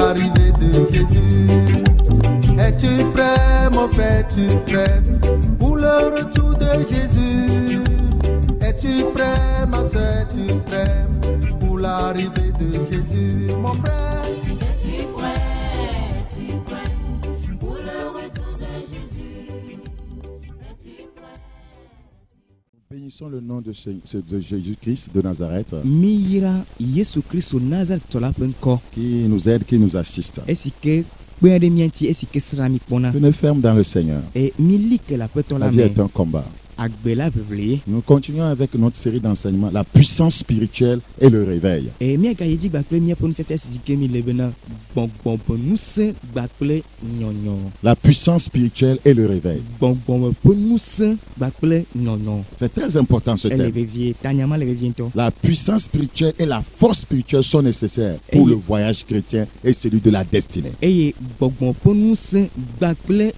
l'arrivée de Jésus. Es-tu prêt, mon frère, es-tu prêt pour le retour de Jésus? Es-tu prêt, ma soeur, es-tu prêt pour l'arrivée de Jésus, mon frère? Es-tu prêt pour le retour de Jésus? Es-tu prêt? Bénissons le nom de Jésus-Christ de Nazareth Mira Yesu Kristo Nazareth tola penko. qui nous aide, qui nous assiste. Esike kpede mianti esike srami pona. Que nous ferme dans le Seigneur. E milike la peton La la vie me. est un combat. Agbela vevle. Nous continuons avec notre série d'enseignements, la puissance spirituelle et le réveil. E mi ga yedi bakle mi pon fefe sike mi lebena bon nous se bakle nyonyo. La puissance spirituelle et le réveil. Bon pon nous se bakle nyonyo. C'est très important ce Elle thème. vevie tanyama le vevie to. La puissance spirituelle et la force spirituelle sont nécessaires pour Et- le voyage chrétien et celui de la destinée. Eye bon pon nous se bakle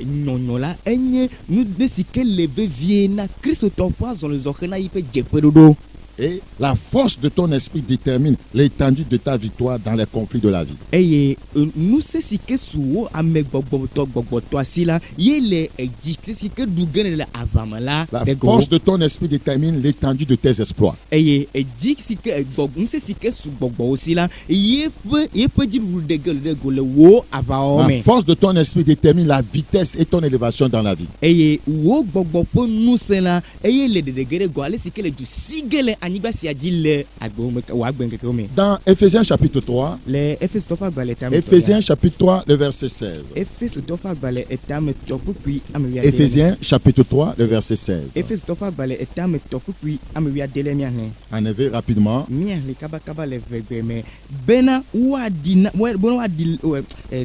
nyonyo la enye nous de sike le vevie na Kristo to poison les okena ipe jepedodo. Et la force de ton esprit détermine l'étendue de ta victoire dans les conflits de la vie. Eye nous se sike suwo ame gbogbo to asila ye le dikse sike dugene le avamala La force de ton esprit détermine l'étendue de tes exploits. eye dik sike gbogbo se sike su gbogbo osila ye pe jiru de gele wo La avaome force de ton esprit détermine la vitesse et ton élévation dans la vie. eye wo gbogbo po nusela eye le de gele go ale sike le du sigele aniba si adile agbo wa agbengeke ome Dans Éphésiens chapitre 3, le efes tofa gbale tam Éphésiens chapitre 3, le verset 16. efes tofa gbale etam topupi amewia Éphésiens chapitre 3, le verset 16. efes tofa gbale etam topupi amewia dele miane En effet, rapidement, mia le kaba le vegbe me bena wadina wadil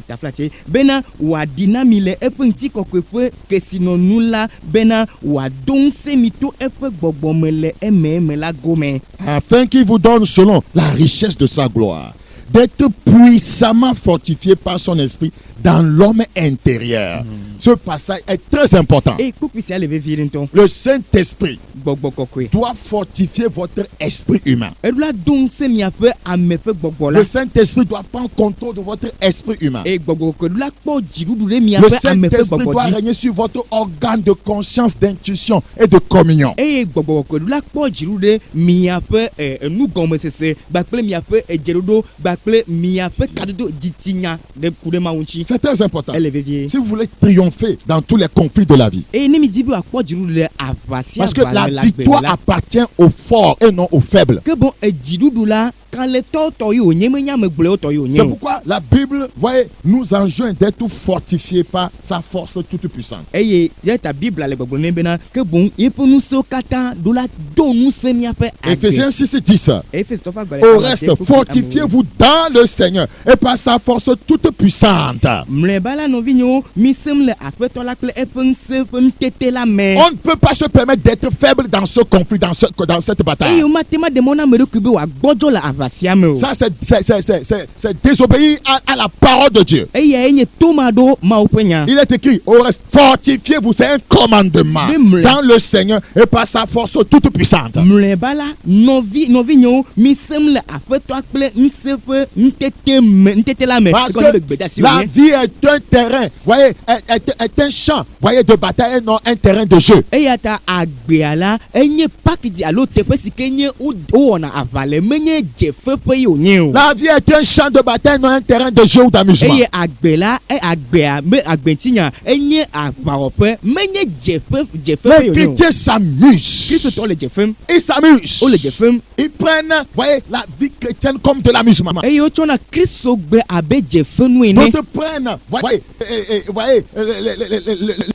taflate bena wadina mile epunti kokwepe kesino nula bena wadonse mito epe gbogbo mele eme la gome afin qu'il vous donne selon la richesse de sa gloire, d'être puissamment fortifié par son esprit dans l'homme intérieur. Ce passage est très important. e kupisi aleve virinto Le Saint-Esprit gbogbo kokwe doit fortifier votre esprit humain. edula donse miape amepe gbogbo la Le Saint-Esprit doit prendre contrôle de votre esprit humain. e gbogbo kokwe edula kpo jirudu le Le miape amepe Saint-Esprit gbogbo doit di régner sur votre organe de conscience, d'intuition et de communion. eye gbogbo kokwe edula kpo jirudu miape nugɔme sese gbakple miape edzeɖoɖo gbakple miape kadodo ditinya de ku ɖe mawu ŋuti C'est très important. ele vevie Si vous voulez triompher dans tous les conflits de la vie, eye ne mi di be wòakpɔ dziɖuɖu le aʋasi parce que la aʋa le victoire la appartient aux forts et non aux faibles. ke bon edziɖuɖu la kalẽtɔ tɔ yi wònye menye ame gblɔewo tɔ yi wònye C'est o pourquoi la Bible, voyez, nous enjoint d'être fortifiés par sa force toute puissante. eye yeta bibla le gbɔgblɔ ne bena ke bon yeƒe ŋusẽwo katã ɖo la do ŋusẽ miaƒe Éphésiens 6 et 10. Efes tɔƒe agbalẽ Au reste, fortifiez-vous dans le Seigneur et par sa force toute puissante. mlɔeba la nɔvinyewo misẽm le aƒetɔ la kple eƒe ŋusẽ ƒe nutete la me On ne peut pas se permettre d'être faible dans ce conflit, dans cette bataille. eye womate ma ɖemɔ na ame ɖokui be wòagbɔdzɔ le aʋasia me o Ça, c'est désobéir à la parole de Dieu. eya enye toma ɖo mawu ƒe nya Il est écrit, au reste, fortifiez-vous, c'est un commandement Même là. dans le Seigneur et par sa force toute puissante. mlɔeba la nɔvinyewo misẽm le aƒetɔa kple ŋusẽ ƒe nutete la me Parce ekɔ ne be que gbedasi la wònye vie est un terrain, voyez, est un champ, voyez, de bataille et non un terrain de jeu. eya ta agbea la enye pakiti alo teƒe si ke nye wowɔna aʋa le menye dzefeƒe yi wònye o La vie est un champ de bataille, non un terrain de jeu ou d'amusement. eye agbe la agbea me agbetinya enye aʋawɔƒe menye dzefeƒe Les yi wònye o chrétiens s'amusent. kristotɔwo le dze fem Ils s'amusent. wole dze fem Ils prennent, voyez, la vie chrétienne comme de l'amusement. eye wotsɔna kristogbe abe dzefenu ene D'autres prennent, voyez,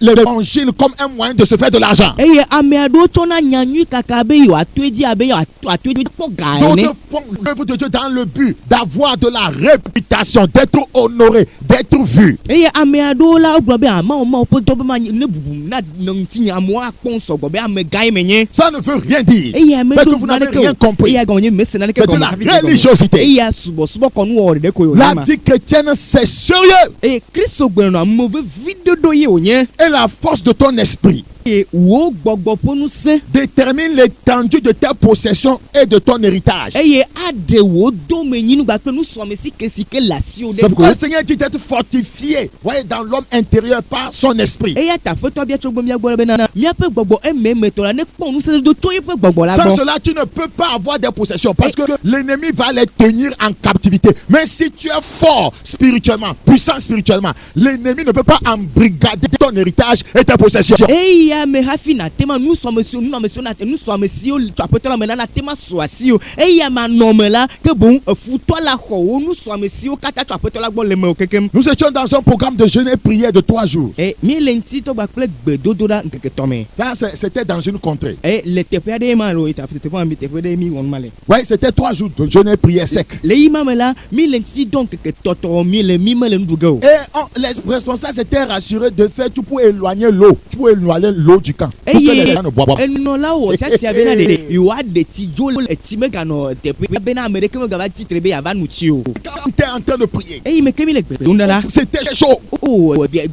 l'évangile comme un moyen de se faire de l'argent. eye ame aɖewo tsɔna nyanyui kaka abe yewoato edzi abe yewoato edzi kpɔ ga ene D'autres font l'œuvre de Dieu dans le but d'avoir de la réputation, d'être honoré, d'être vu. eye ame aɖewo la wogblɔ be amawo ƒe dɔ be ma ne bubu na ŋutinye amewo akpɔ sɔgbɔ be ame gã yi menye Ça ne veut rien dire. eye ame C'est que ɖewo vous n'avez naneke rien o compris. eye agama nye mese naneke C'est de gɔme la hafi dze gɔme. religiosité. eye asubɔsubɔ kɔnu wɔwɔ ɖeɖe ko ye La wònye ma vie chrétienne, c'est sérieux. eye kristo gbenɔ amevevi dodo ye wònye Et la force de ton esprit eye wo gbɔgbɔ ƒe ŋusẽ détermine l'étendue de ta possession et de ton héritage. eye aɖe wo domenyinu kple nusɔmesi ke le asiwo C'est ɖe pourquoi go. le Seigneur dit d'être fortifié, voyez, dans l'homme intérieur par son esprit. eya ta aƒetɔ bia tso gbɔ mía gbɔ bena míaƒe gbɔgbɔ ememetɔ la ne kpɔ ŋusẽdodo tso yiƒe gbɔgbɔ la Sans gbɔ. cela, tu ne peux pas avoir des possessions parce que l'ennemi va les tenir en captivité. Mais si tu es fort spirituellement, puissant spirituellement, l'ennemi ne peut pas embrigader ton héritage et tes possessions. eya me hafi na tema nusɔmesiwo nunɔmesiwo na nusɔmesiwo tso aƒetɔ la me na tema so asiwo eya ma nɔme la ke boŋ efutɔ la xɔ wo nusɔmesiwo katã tso aƒetɔ la gbɔ le me o kekem. Nous étions dans un programme de jeûne et prière de 3 jours. mi le ŋutitɔ gba kple gbedodoɖa ŋkeke tɔ me. Ça, c'était dans une contrée. le teƒe aɖe ma lo teƒe ma mi teƒe aɖe mi wɔn ma le. Oui, c'était 3 jours de jeûne et prière sec. le yi ma me la mi le ŋutiti dɔ ŋkeke tɔtɔ mi le mi me le nuɖuge o. Et les responsables s'étaient rassurés de faire tout pour éloigner l'eau. Pour éloigner l'eau du camp. Pour que les gens ne boivent pas. enunɔlawo siasia bena ɖe yewoa ɖe tsi dzo eti meganɔ teƒe bena ame ɖeke megava tsitre be yeava nu tsi o. Quand on était en train de prier, eyi me ke mi le gbedoɖa la. c'était chaud.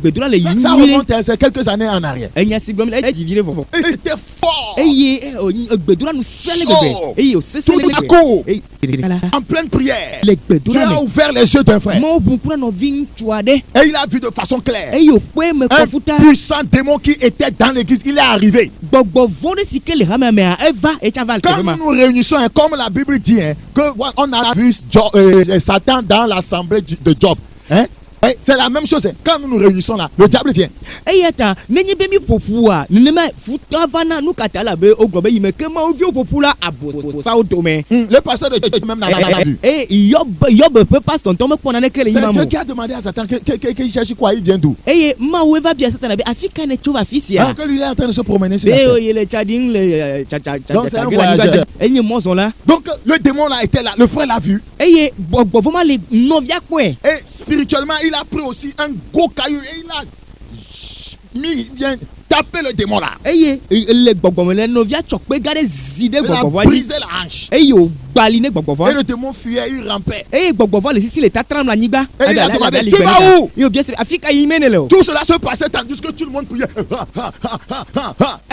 gbedoɖa le yi Ça nyuie remonte à c'est quelques années en arrière. enya si gblɔm le edzi vi ɖe vɔvɔ. Et c'était fort. eye gbedoɖa nu sesẽ le gbegbe eye o sesẽ Tout le d'un gbegbe. coup, Eye en pleine prière, le Dieu gbedoɖa a me ouvert les yeux d'un frère. mɔ bu kuna nɔvi ŋutsu aɖe Et il a vu de façon claire. eye o kpe me Un kɔfuta puissant démon qui était dans l'église, il est arrivé. gbɔgbɔ vɔ ɖe si ke le hamemea eva etsa va le Quand teƒe ma. nous nous réunissons, hein, comme la Bible dit, hein, que voilà, on a vu Satan dans l'assemblée de Job. Hein? Et c'est la même chose. Hein. Quand nous nous réunissons là, le diable vient. eya ta nenye be mi ƒoƒua nenema futa va na nu katã la be wogblɔ be yi me ke mawo viwo ƒoƒu la abosawo dome. Le pasteur de Dieu même l'a vu. Yob ƒe pastor ŋutɔ mekpɔ naneke le yi C'est ma Dieu mo. qui a demandé à Satan qu'il cherche quoi, il vient d'où? eye mawo eva bia satana be afi ka ne tso va afi sia. Alors que lui il est en train de se promener sur la eye terre. oye le tsa ɖim le Donc, c'est un tsatsage le voyageur. anyigba dzi. enye mɔzɔla Donc le démon là était là, le frère l'a vu. eye gbɔgbɔ ma le nɔvia kpɔe. Et spirituellement, il a pris aussi un gros caillou et il a mis, il vient taper le démon là. eye le gbɔgbɔ me le nɔvia tsɔ kpe ga ɖe zi ɖe Il a gbɔgbɔvɔa dzi brisé la hanche. eye o gbali ne Et gbɔgbɔvɔa le démon fuyait, il rampait. eye gbɔgbɔvɔ le sisi le tatram le anyigba. Et il a demandé, tu vas où? ye o bia se afi ka yi mene le o. Tout cela se passait tandis que tout le monde priait.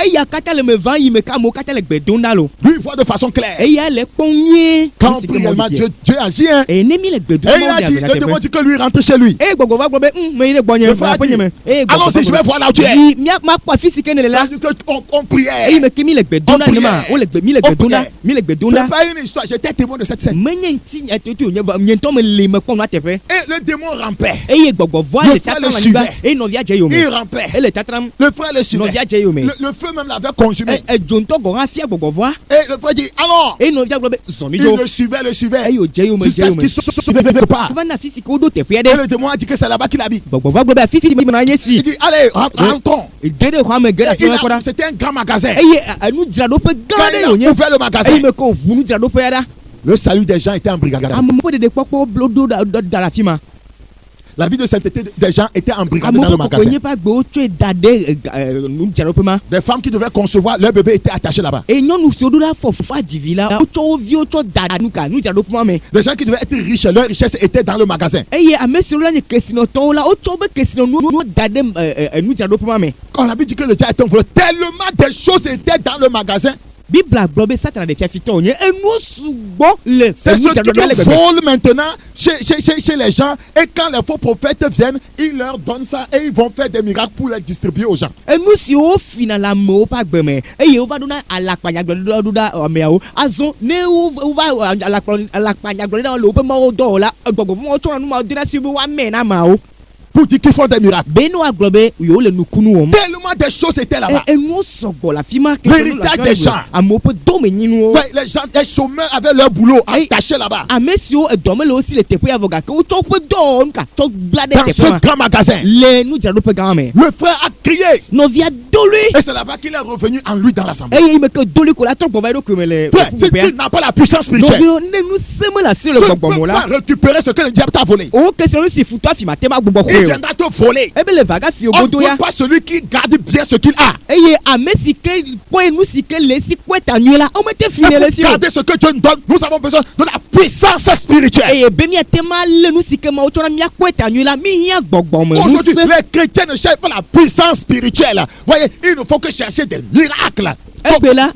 eya katã le me va yi me ka amewo katã le gbe dom ɖa lo. Lui, il voit de façon claire. eya le kpɔm nyuie. Quand on prie réellement, Dieu agit. Hein. eye ne mi le gbe dom Et il a dit, le démon dit que lui rentre chez lui. eye gbɔgbɔvɔa gblɔ be me yi ɖe gbɔnye Le frère a aƒenye dit, me. eye allons-y, je vais voir là où tu es. yi makpɔ afi si ke ne le la. Tandis que on priait. eye me ke mi le gbe dom On ɖa ne ma priait. wo le gbe mi le gbe dom ɖa mi le gbe dom C'est ɖa. pas une histoire, j'étais témoin de cette scène. menye ŋuti etoto nye ŋutɔ me le me kpɔm na teƒe. Et le démon rampait. eye gbɔgbɔvɔa Le le frère tatram le anyigba suivait. eye nɔvia dze yome. Il rampait. ele tatram Le frère le suivait. nɔvia dze yome. Le feu même l'avait consumé. edzo ŋutɔ gɔ hã fia gbɔgbɔvɔa. Et le frère dit, alors, eye nɔvia gblɔ be zɔmi il dzo. le suivait. eye o dze yome dze Jusqu'à ce yome. qu'il se quelque part. va na afi si ke woɖo teƒea Et ɖe. le démon a dit que c'est là-bas qu'il habite. gbɔgbɔvɔa gblɔ be afi si me na nye si. Il dit, allez, rentrons. ge ɖe xɔa me ge ɖe afi ma kɔ ɖa. C'était un grand magasin. eye nudzraɖoƒe gã Quand ɖe il a wònye. ouvert le magasin, eye me ke ʋu nudzraɖoƒea ɖa. le salut des gens était embrigadé. amewo ƒe ɖeɖekpɔkpɔ blodo da le afi ma. La vie de sainteté des gens était embrigadée amewo dans le ƒe kɔkɔe magasin. nye ƒe agbewo tsɔe da ɖe nudzraɖoƒe ma. Des femmes qui devaient concevoir, leur bébé était attaché là-bas. eye nyɔnu siwo ɖo ɖa fɔ fofoa dzivi la wotsɔ wo viwo tsɔ da nudzraɖoƒe ma me. Des gens qui devaient être riches, leur richesse était dans le magasin. eye ame siwo la nye kesinɔtɔwo la wotsɔ woƒe kesinɔnuwo da ɖe nudzraɖoƒe ma me. Quand la Bible dit que le diable est un voleur, tellement des choses étaient dans le magasin. bibla gblɔ be satana ɖe fiafitɔ wònye enuwo sugbɔ le C'est ce nudzraɖoƒea le qui gbegbe. vole maintenant chez les gens. Et quand les faux prophètes viennent, ils leur donnent ça et ils vont faire des miracles pour les distribuer aux gens. enu siwo fina le amewo ƒe agbe me eye wova ɖo na alakpanyagblɔɖiɖɔ ɖo ɖa ameawo azɔ ne wova alakpanyagblɔɖiɖɔ le woƒe mawo dɔ wɔ la gbɔgbɔfɔmawo tsɔ nu mawo de ɖa si be woame na ameawo. Pour dire qu'ils font des miracles. be ne woagblɔ be yewo le nukunu wɔm. Tellement des choses étaient là-bas. enuwo sɔgbɔ le afi ma. L'héritage des gens. amewo ƒe domenyinuwo. Ouais, les gens, les chômeurs avaient leur boulot attaché là-bas. ame siwo edɔme le wo si le teƒe ya vɔ gake wotsɔ woƒe dɔwɔnu ka tsɔ bla ɖe Dans teƒe ce ma grand magasin. le nudzraɖoƒe gã me. Le frère a crié. nɔvia do lui. Et c'est là-bas qu'il est revenu en lui dans l'assemblée. eye ime ke do lui ko la trɔ gbɔ va eɖokui me le Frère, si tu n'as pas la puissance spirituelle, nɔviwo ne nu se me le asi le tu ne gbɔgbɔ mo peux la. pas récupérer ce que le diable t'a volé. o kesɛ nu si futɔ afi ma te ma gbɔgbɔ Il xoe o. viendra te voler. ebe le va ga fi o On ne godo vole ya. pas celui qui garde dit bien ce qu'il a. eye ame si ke kɔ enu si ke le si kɔ eta nyuie la ɔme te fi ne le si o. Regardez ce que Dieu nous donne. Nous avons besoin de la puissance spirituelle. eye be miate ma le nu si ke ma wotsɔ na mia kɔ eta nyuie la mi hiã gbɔgbɔme Aujourd'hui, nuse. les chrétiens ne cherchent pas la puissance spirituelle. Voyez, il ne faut que chercher des miracles. Egbe la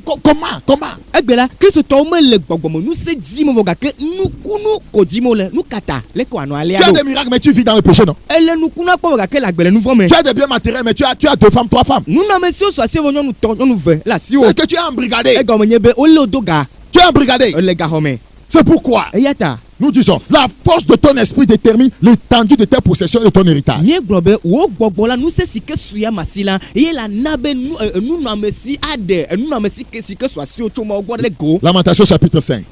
Comment egbe la kristotɔwo mele gbɔgbɔme nuse di mo vɔ gake nukunu ko di mo le nukata le ko anɔ alea Tu as do. des miracles, mais tu vis dans le péché, non? ele nukunu akpɔ vɔ gake le agbele nu vɔ me. Tu as des biens matériels, mais tu as 2 femmes, 3 femmes. nunɔmesiwo sɔ asi wɔ nyɔnu tɔ nyɔnu ve le asi wo. C'est que tu es embrigadé. egɔme nye be wole wo do ga Tu es embrigadé. le gaxɔme. C'est pourquoi eya ta nous disons la force de ton esprit détermine l'étendue de tes possessions et de ton héritage. míegblɔ be wo gbɔgbɔ la nu se si ke suya masi la eye la na be nunɔmesi aɖe nunɔmesi si ke su asiwo tso mawo gbɔ ɖe go. Lamentation chapitre 5.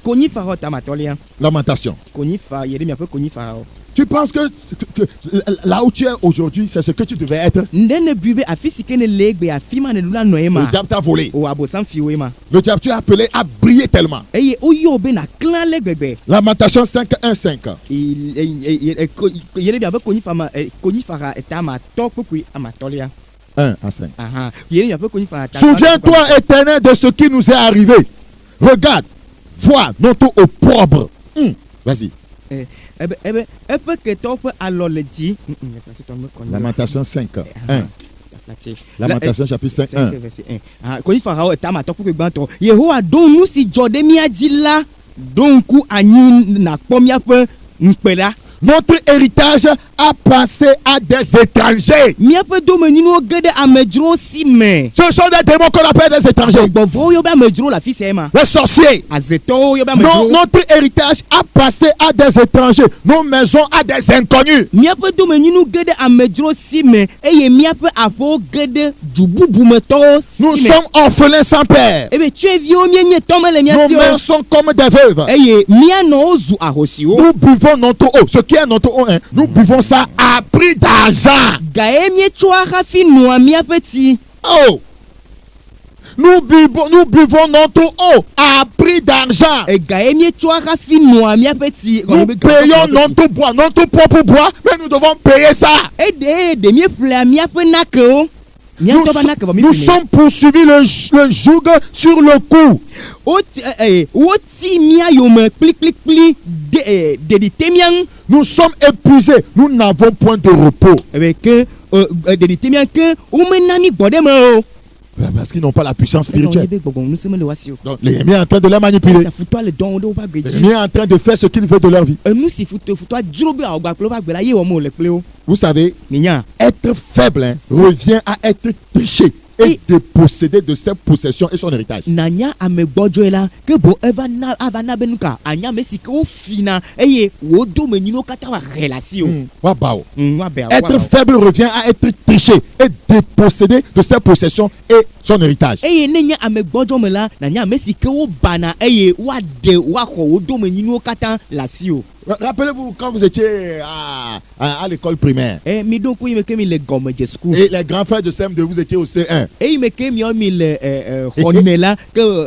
Konyifa xɔ tamatɔlia Lamentation. konyifa Yeremia ƒe konyifa xɔ. Tu penses que là où tu es aujourd'hui, c'est ce que tu devais être? nde ne bui be afi si ke ne le egbe afi ma ne ɖu la nɔ ye Le ma diable t'a volé. o abosam fi wo ye ma Le diable, tu es appelé à briller tellement. eye woyɔ be na klã le gbegbe. Lamentation 5, 1, 5. Yeremia ƒe konyifa xa tamatɔ kpekpe amatɔlia. 1 à 5. Yeremia ƒe konyifa xa. Souviens-toi, Éternel, de ce qui nous est arrivé. Regarde, vois notre opprobre. Vas-y. eƒe ketɔwo ƒe alɔ le dzi. Lamentation 5, 1. Lamentation chapitre 5, 1. konyifa xawo tamatɔ kpekpe gbãtɔ. Yehowa ɖo nu si dzɔ ɖe mía dzi la ɖo ŋku anyi nakpɔ míaƒe ŋukpe la. Notre héritage a passé à des étrangers. Míaƒe domenyinu ge ɖe amedzrowo si me. Ce sont des démons qu'on appelle des étrangers. Gbɔgbɔwo yɔ be amedzrowo le afi sia ma. Les sorciers. Azetɔwo yɔ be Non, amedzrowo. notre héritage a passé à des étrangers. Nos maisons à des inconnus. Míaƒe domenyinu ge ɖe amedzrowo si me eye míaƒe aƒewo ge ɖe du bubumetɔwo si Nous me. sommes orphelins sans père. Ebe tsyɔeviwo míenye tɔme le mía Nos si mères o. sont comme des veuves. Eye mía nɔwo zu ahosiwo. Nous buvons notre eau. Ce qui est notre eau, hein, nous buvons ça à prix d'argent. Gaye míetsɔ hafi noa míaƒe tsi. Oh! Nous buvons notre eau à prix d'argent. Gaye míetsɔ hafi noa míaƒe tsi. Nous payons notre bois, notre propre bois, mais nous devons payer ça. Eɖe míeƒlea míaƒe nakewo. Míatɔ ƒe nake bɔ Nous míeƒle. sommes poursuivis le joug sur le cou. Woti mía yome kplikplikpli ɖeɖite mía ŋu. Nous sommes épuisés. Nous n'avons point de repos. Ebe ke ɖeɖite mía ke womena mí gbɔ ɖe me o. Parce qu'ils n'ont pas la puissance spirituelle. Be gbɔgbɔ ŋusẽ mele woasi o. Donc, l'ennemi est en train de les manipuler. Futoa le dɔn wo ɖe woƒe agbe dzi. L'ennemi est en train de faire ce qu'il veut de leur vie. Enu si futoa dzro be awɔ gba kple woƒe agbe la ye wɔm wòle kple wo. Vous savez, Minya. être faible hein, revient à être triché et dépossédé de ses possessions et son héritage. Nanya ame gbɔdzɔe la ke bo ava na be nu ka anya ame si ke wofina eye wo domenyinu katã wa hɛ le asi o. Waouh. Wabe Être faible revient à être triché et dépossédé de ses possessions et son héritage. eye ne nye ame gbɔdzɔ me la nanya ame si ke wo bana eye woaɖe woaxɔ wo domenyinuwo katã le asi o. Rappelez-vous quand vous étiez à l'école primaire Mi ɖo ŋku yi me ke mi le gɔmedze suku. et les grands frères de CM2, vous étiez au C1. Eyi me ke miawo mi le xɔne la ke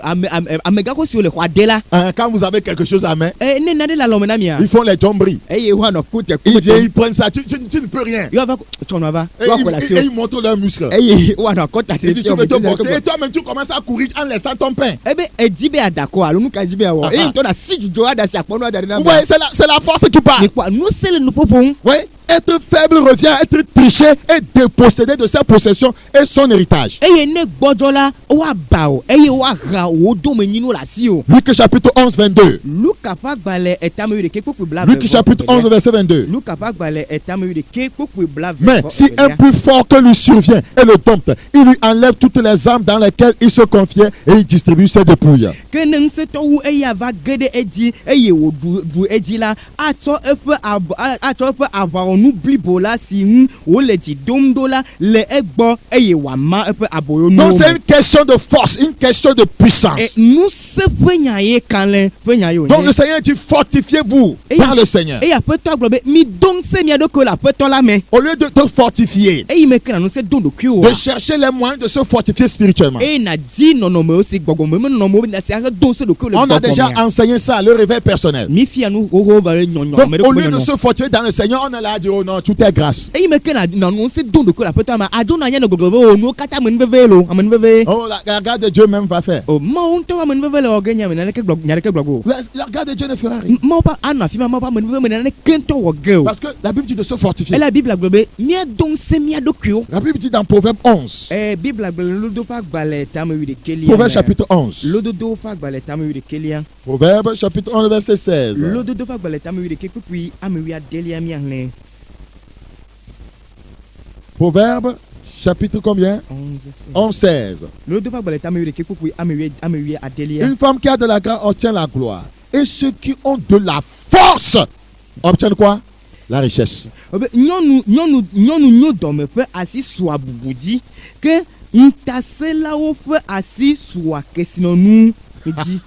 amegãxo siwo le xɔa de la. Quand vous avez quelque chose à main, Ne nane le alɔme na mia. ils font les jambris. Eye woanɔ kute Ils viennent, kute. ils prennent ça, tu ne peux rien. Yɔ va tsɔ nɔ va. Et Woaxɔ le asi ils o. montrent leurs muscles. Eye woanɔ kɔta Ils disent, tu veux te boxer et toi-même tu commences à courir en laissant ton pain. ebe edzi be adakɔ alo nu ka edzi be awɔ. Eye ŋutɔ na si dzudzɔ aɖa si akpɔnu aɖa ɖe na Vous voyez, c'est la force qui parle. Mikpɔ nusẽ le nuƒoƒo ŋu. Oui, être faible revient à être triché et dépossédé de ses possessions et son héritage. Eye ne gbɔdzɔ la woaba o eye woaha wo domenyinu le asi o. Luc chapitre 11, 22. Luka ƒe agbalẽ etame wuiɖeke kpukpui bla Luc chapitre 11, verset 22. Luka ƒe agbalẽ etame wuiɖeke kpukpui bla Mais si un plus fort que lui survient et le dompte, il lui enlève toutes les armes dans lesquelles il se confiait et il distribue ses dépouilles. ke ne ŋusẽtɔ wu eya va ge ɖe edzi eye wòɖu edzi la atsɔ eƒe aʋawɔnu blibo la si ŋu wòle dzi dom ɖo la le egbɔ eye wòama eƒe aboyonuwo Donc c'est me. une question de force, une question de puissance. Ŋusẽ ƒe nya ye kalẽ ƒe nya ye Donc le wònye. Seigneur dit fortifiez-vous Et- par le Seigneur. Eye aƒetɔ gblɔ be mi do ŋusẽ mia ɖokuiwo le aƒetɔ la me. Au lieu de te fortifier, Eyi me ke na ŋusẽ do ɖokuiwo de oa. chercher les moyens de se fortifier spirituellement. Eye na di nɔnɔmewo si gbɔgbɔme me nɔnɔmewo na si axe do ŋusẽ ɖokuiwo le On a déjà gbɔgbɔmea. enseigné ça, le réveil personnel. Mi fia nu xoxo va ɖe nyɔnyɔ Donc ame au ɖe lieu de nyɔnyɔ. se fortifier dans le Seigneur, on est là à dire dire, oh non, tout est grâce. eye me ke na no se don de ko la peta ma ado na nya no gogobo no kata men veve lo amen veve Oh, la garde de Dieu même va faire. o ma on to amen veve lo ogenya men na ke blog nya ke blogo La garde de Dieu ne fera rien. ma pa ana fi ma pa men veve men na ke to wo girl Parce que la Bible dit de se fortifier. et la bible agbe mia don se mia do kyo La Bible dit dans Proverbe 11. bible agbe lo do pa gbale tam wi de kelia Proverbe chapitre 11. lo do fa gbale tam wi de kelia Proverbe chapitre 11, verset 16. lo do fa gbale tam wi de ke puis am wi adelia mi anle Proverbe chapitre combien? 11, 16. lo do fa gbale tam wi de ke puis am wi adelia Une femme qui a de la grâce obtient la gloire. Et ceux qui ont de la force obtiennent quoi? La richesse. nyɔnu nyo dɔme ƒe asi sua bubudi ke ntaselawo ƒe asi sua kesinɔnu dzi.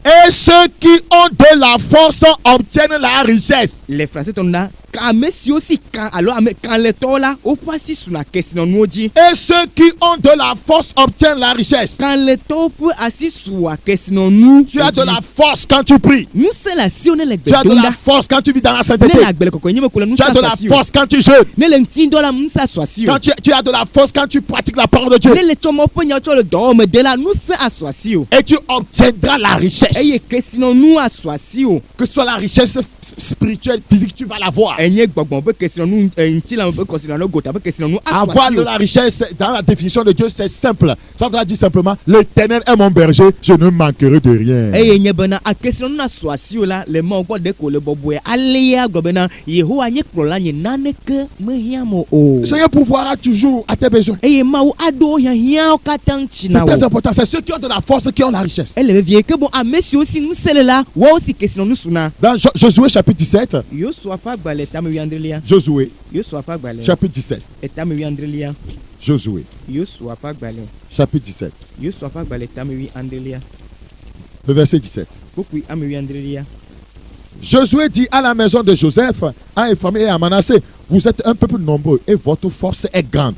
Et ceux qui ont de la force obtiennent la richesse. Le français tɔnu na ka ame siwo si kan alo ame kanletɔwo la woƒe asi suna kesinɔnuwo dzi. Et ceux qui ont de la force obtiennent la richesse. Kanletɔwo ƒe asi sua kesinɔnu. Tu as de la force quand tu pries. Nusẽ le asiwo ne le Tu as gbe de dom la ɖa. force quand tu vis dans la Ne sainteté. le agbele kɔkɔe nye me ko le Tu nusẽ as de asɔ la asi o. force quand tu jeûnes. Ne le ŋutidɔ la nusẽ asɔ asi o. Quand tu as de la force quand tu pratiques la parole de Dieu. Ne le tsɔmɔ ƒe nyawo tsɔ le dɔwɔme de la nusẽ asɔ asi o. Et tu obtiendras la richesse. Eye kesinɔnu asɔ asi o. Que ce soit la richesse spirituelle, physique, tu vas l'avoir. Enye gbɔgbɔn ƒe kesinɔnu ŋutilã ƒe kesinɔnu gota ƒe kesinɔnu asɔ Avoir asi de o. la richesse dans la définition de Dieu, c'est simple. Ça veut dire simplement, l'Éternel est mon berger, je ne manquerai de rien. Eye nye bena kesinɔnu asɔ asi o la le mawo gbɔ de ko le bɔbɔe alea gblɔ bena Yehowa nye kplɔla nye naneke mehiãm o. Le Seigneur pourvoira toujours à tes besoins. Eye mawu aɖo hiahiãwo katã ŋuti C'est na très wo. important. C'est ceux qui ont de la force qui ont la richesse. Ele vevie ke bon ame siwo si ŋusẽ le la woawo si kesinɔnu suna. Dans Josué chapitre 17, Yosua ƒe agbalẽ tame wuiadrelia. Josué Yosua ƒe agbalẽ chapitre 17, tame wuiadrelia. Josué Yosua ƒe agbalẽ. chapitre 17, Yosua ƒe agbalẽ tame wuiadrelia. le verset 17. Kpukpui ame wuiadrelia. Josué dit à la maison de Joseph, à Ephraim et à Manassé, vous êtes un peuple nombreux et votre force est grande.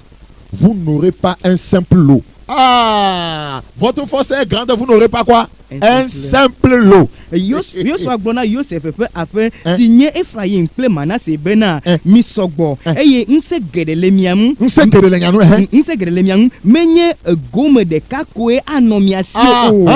Vous n'aurez pas un simple lot. Ah, votre force est grande, vous n'aurez pas quoi? Un simple lot. Yosua gblɔ na Yosef ƒe aƒe Hein? si nye Efraim kple Manase bena Hein? mi sɔgbɔ Hein? eye ŋusẽ geɖe le mia ŋu. Ŋusẽ geɖe le nya nu, hein? Ŋusẽ geɖe le mia ŋu menye gome ɖeka koe anɔ mia si o.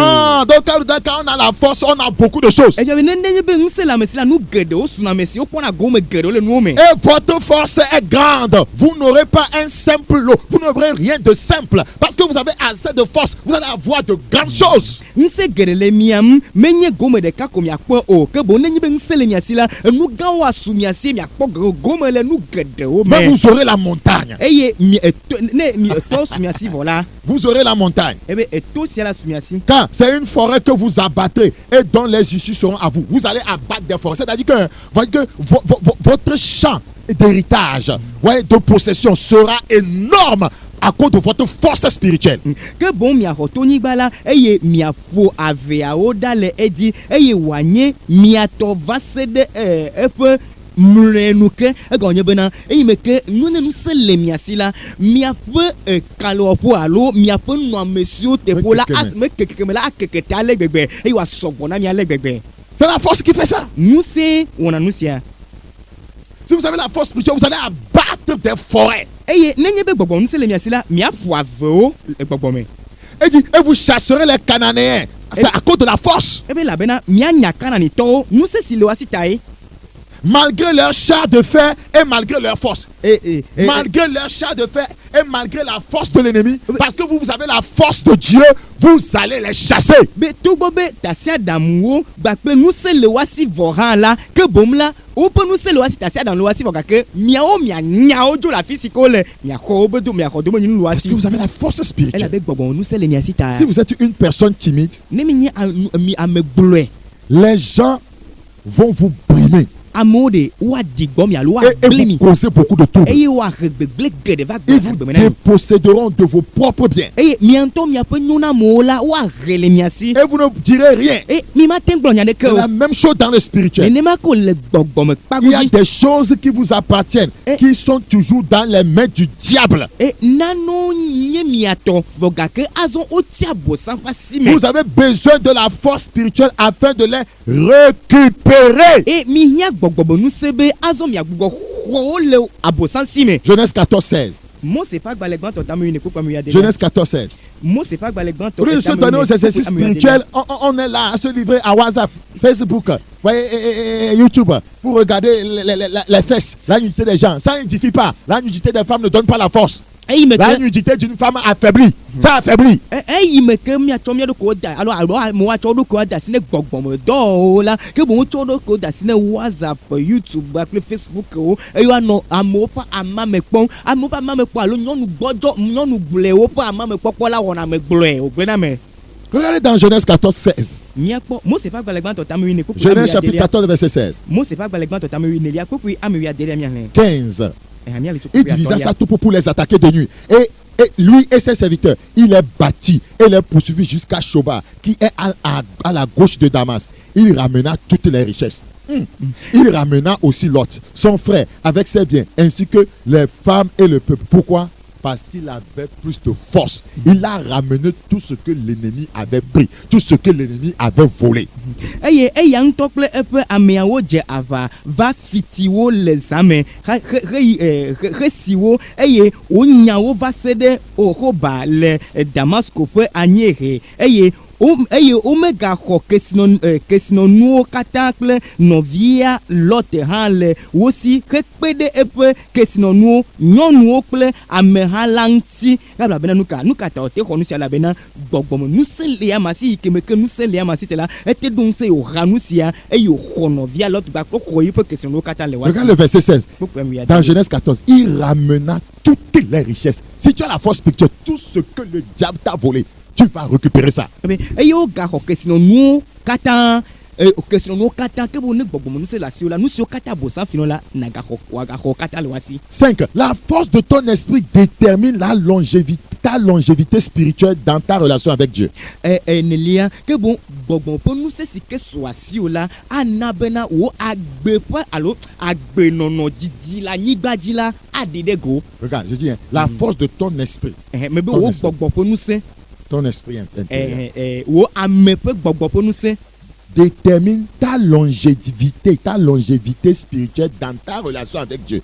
Donc quand on a la force, on a beaucoup de choses. Edze be nenye be ŋusẽ le ame si la nu geɖewo suna ame si wokpɔna gome geɖewo le nuwo me. Et votre force est grande. Vous n'aurez pas un simple lot. Vous n'aurez rien de simple. Parce que vous avez assez de force. Vous allez avoir de grandes choses. Ŋusẽ geɖe le mia ŋu menye gome ɖeka ko miakpɔ o ke boŋ nenye be ŋusẽ le mia si la enu gãwo asu mia si miakpɔ gome le nu geɖewo Mais me. vous aurez la montagne. Eye ne mi etɔ su mia si vɔ la Vous aurez la montagne. ebe eto sia la su mia si. Quand c'est une forêt que vous abattrez et dont les issues seront à vous. Vous allez abattre des forêts. C'est-à-dire que votre champ d'héritage, voyez, de possession sera énorme à cause de votre force spirituelle. Ke boŋ miaxɔ tonyigba la eye miaƒo aveawo ɖa le edzi eye wòanye miatɔ va se ɖe eƒe mlɔenu ke egɔme nye bena eyi me ke nunenusẽ le mia si la miaƒe kalewɔƒo alo miaƒe nɔamesiwo teƒewo la mekekeke me la akeke te ale gbegbe eye wòasɔgbɔ na mi ale gbegbe. C'est la force qui fait ça. Ŋusẽ wɔna nu sia. Si vous avez la force spirituelle, vous allez abattre des forêts. Eye nenye be gbɔgbɔ ŋusẽ le mia si la miaƒo avewo le gbɔgbɔ me. Et vous chasserez les Cananéens. C'est à cause de la force. Ebe labena mianya Kananitɔwo ŋusẽ si le woasi tae. Malgré leur char de fer et malgré leur force. Malgré leur char de fer et malgré la force de l'ennemi. Parce que vous avez la force de Dieu, vous allez les chasser. Be togbɔ be tasiaɖamuwo gbakple ŋusẽ le woasi vɔ hã la ke bom la woƒe ŋusẽ le woasi tasiaɖamu le woasi vɔ gake miawo mianyawo dzo le afi si ke wole miaxɔ wobe do miaxɔ domenyinu le Parce que woasi. vous avez la force spirituelle. Elabe gbɔgbɔ ŋusẽ le mia si ta. Si vous êtes une personne timide, Ne mi nye ame gblɔe les gens vont vous brimer. amewo de woaɖi gbɔ mi alo Et woagblẽ vous mi causez beaucoup de troubles. eye woahe gbegblẽ geɖe va Ils gbe vous agbeme na mi. déposséderont de vos propres biens. Eye miantɔ miaƒe nunamewo la woahe le mia si. Et vous ne direz rien. E mi mate ŋu gblɔ nya ɖeke C'est o. la même chose dans le spirituel. Nenema ko le gbɔgbɔme Il y a kpago dzi. des choses qui vous appartiennent, qui sont toujours dans les mains du diable. E nanewo nye miatɔ vɔ gake azɔ wotsi abosam ƒe asi me. Vous avez besoin de la force spirituelle afin de les récupérer. E mi hiã gbɔgbɔ nu se be azɔ miagbugbɔ xɔwo le abosan si me. Genèse 14:16. Mose ƒe agbalẽ gbãtɔ tame ne kpekpe ame Genèse 14:16. Mose ƒe agbalẽ gbãtɔ Pour se donner aux exercices spirituels, on est là à se livrer à WhatsApp, Facebook, YouTube, pour regarder les fesses, la nudité des gens. Ça n'édifie pas. La nudité des femmes ne donne pas la force. La nudité d'une femme affaiblie. Ça affaiblit. Eyi me ke miatsɔ mia ɖokuiwo da alo amewo atsɔ ɖokuiwo da si ne gbɔgbɔmedɔwɔwo la ke boŋ wotsɔ ɖokuiwo da si ne WhatsApp, YouTube kple Facebook wo eye woanɔ amewo ƒe amame kpɔm. Amewo ƒe amame kpɔ alo nyɔnu gbɔdzɔ nyɔnu gblɔewo ƒe amame kpɔkpɔ la wɔna me gblɔe wògblẽ na me. Regardez dans Genèse 14:16. Miakpɔ Mose ƒe agbalẽ gbãtɔ tame wi ne kpekpe Genèse chapitre 14 verset 16. Mose ƒe agbalẽ gbãtɔ tame wi nelia kpekpe ame wi adelia miahlẽ. 15. Il divisa sa troupe pour les attaquer de nuit. Et lui et ses serviteurs, il est bâti et les poursuivi jusqu'à Shoba, qui est à la gauche de Damas. Il ramena toutes les richesses. Il ramena aussi Lot, son frère, avec ses biens, ainsi que les femmes et le peuple. Pourquoi? Parce qu'il avait plus de force. Il a ramené tout ce que l'ennemi avait pris, tout ce que l'ennemi avait volé. Eye eya ŋutɔ kple eƒe ameawo dze aʋa va fitiwo le zame hesiwo eye wonyawo va se ɖe Ohoba le Damasko ƒe anyiehe eye womegaxɔ kesinɔnuwo katã kple nɔvia Lot hã le wo si hekpe ɖe eƒe kesinɔnuwo nyɔnuwo kple ameha la ŋuti elabena nu ka ta wote xɔ nu sia elabena gbɔgbɔme ŋusẽ le ama si yi ke me ke ŋusẽ le ama si te la ete ɖo ŋusẽ wòha nu sia eye wòxɔ nɔvia Lot gbakpɔ xɔ yiƒe kesinɔnuwo katã le wa si. Regarde le verset 16. Dans Genèse 14, il ramena toutes les richesses. Si tu as la force spirituelle, tout ce que le diable t'a volé, tu vas récupérer ça. Eye wogaxɔ kesinɔnuwo katã ke bo ne gbɔgbɔme nu se le asiwo la nu siwo katã abosan finɔ la wagaxɔ katã le wa si. 5. La force de ton esprit détermine ta longévité spirituelle dans ta relation avec Dieu. Nelia ke bon gbɔgbɔme ƒe nu se si ke so asiwo la ana bena wo agbe ƒe alo agbenɔnɔ didi le anyigba dzi la aɖi ɖe go. Regarde, je dis la force de ton esprit. Me be wo gbɔgbɔ ƒe nu se. Ton esprit intérieur. Wo ame ƒe gbɔgbɔ ƒe nu se. Détermine ta longévité spirituelle dans ta relation avec Dieu.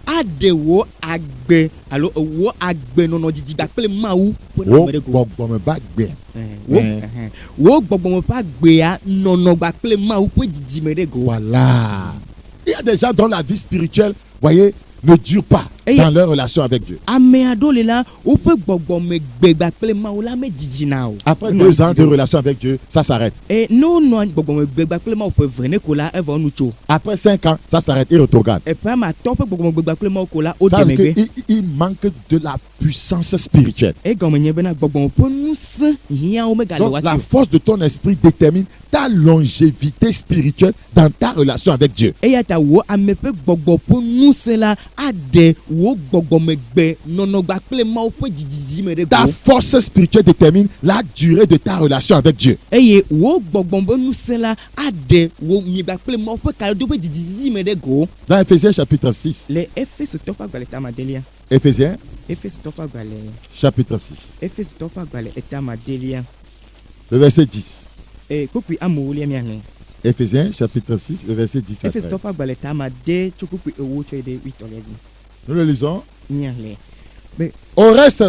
Ade wo agbe alo wo agbenɔnɔ didi kple Mawu. Wo gbɔgbɔme ba gbe. Wo gbɔgbɔme ba gbea nɔnɔ kple Mawu ƒe didime ɖe go. Voilà. Il y a des gens dont la vie spirituelle, voyez, ne dure pas dans leur relation avec Dieu. Après 2 ans de relation avec Dieu, ça s'arrête. Après 5 ans, ça s'arrête et retrograde. Ça veut dire qu'il manque de la puissance spirituelle. Donc, la force de ton esprit détermine ta longévité spirituelle dans ta relation avec Dieu. Ta force spirituelle détermine la durée de ta relation avec Dieu. Dans Ephésiens chapitre 6. Ephésiens chapitre 6. Le verset 10. Ephésiens chapitre 6, le verset 10 à 13. Nous le lisons. Au reste,